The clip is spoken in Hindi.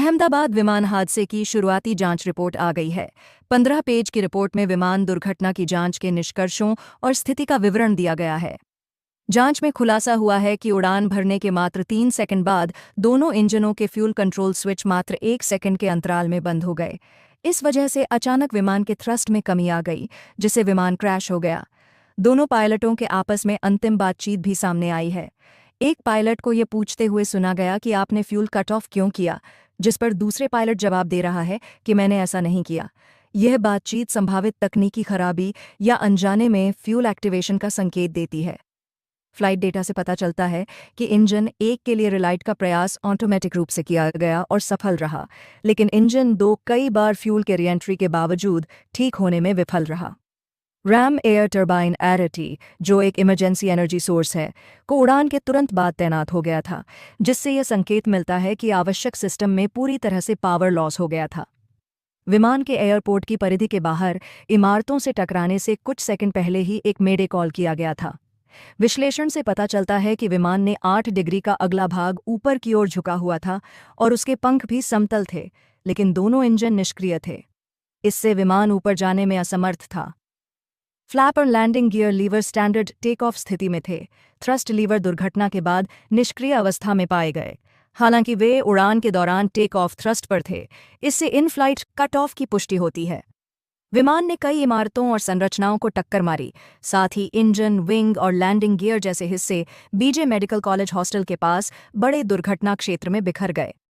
अहमदाबाद विमान हादसे की शुरुआती जांच रिपोर्ट आ गई है। 15 पेज की रिपोर्ट में विमान दुर्घटना की जांच के निष्कर्षों और स्थिति का विवरण दिया गया है। जांच में खुलासा हुआ है कि उड़ान भरने के मात्र 3 सेकंड बाद दोनों इंजनों के फ्यूल कंट्रोल स्विच मात्र 1 सेकंड के अंतराल में बंद हो गए। इस वजह से अचानक विमान के थ्रस्ट में कमी आ गई, जिससे विमान क्रैश हो गया। दोनों पायलटों के आपस में अंतिम बातचीत भी सामने आई है। एक पायलट को ये पूछते हुए सुना गया कि आपने फ्यूल कट ऑफ क्यों किया, जिस पर दूसरे पायलट जवाब दे रहा है कि मैंने ऐसा नहीं किया। यह बातचीत संभावित तकनीकी खराबी या अनजाने में फ्यूल एक्टिवेशन का संकेत देती है। फ्लाइट डेटा से पता चलता है कि इंजन 1 के लिए रिलाइट का प्रयास ऑटोमेटिक रूप से किया गया और सफल रहा, लेकिन इंजन 2 कई बार फ्यूल के रीएंट्री के बावजूद ठीक होने में विफल रहा। रैम एयर टर्बाइन एरिटी, जो एक इमरजेंसी एनर्जी सोर्स है, को उड़ान के तुरंत बाद तैनात हो गया था, जिससे यह संकेत मिलता है कि आवश्यक सिस्टम में पूरी तरह से पावर लॉस हो गया था। विमान के एयरपोर्ट की परिधि के बाहर इमारतों से टकराने से कुछ सेकंड पहले ही एक मेडे कॉल किया गया था। विश्लेषण से पता चलता है कि विमान ने 8 डिग्री का अगला भाग ऊपर की ओर झुका हुआ था और उसके पंख भी समतल थे, लेकिन दोनों इंजन निष्क्रिय थे। इससे विमान ऊपर जाने में असमर्थ था। फ्लैप और landing gear lever standard take off स्थिति में थे। थ्रस्ट लीवर दुर्घटना के बाद निष्क्रिय अवस्था में पाए गए, हालांकि वे उड़ान के दौरान टेक ऑफ थ्रस्ट पर थे। इससे इन फ्लाइट कट ऑफ की पुष्टि होती है। विमान ने कई इमारतों और संरचनाओं को टक्कर मारी, साथ ही इंजन, विंग और लैंडिंग गियर जैसे हिस्से बीजे मेडिकल कॉलेज हॉस्टल के पास बड़े दुर्घटना क्षेत्र में बिखर गए।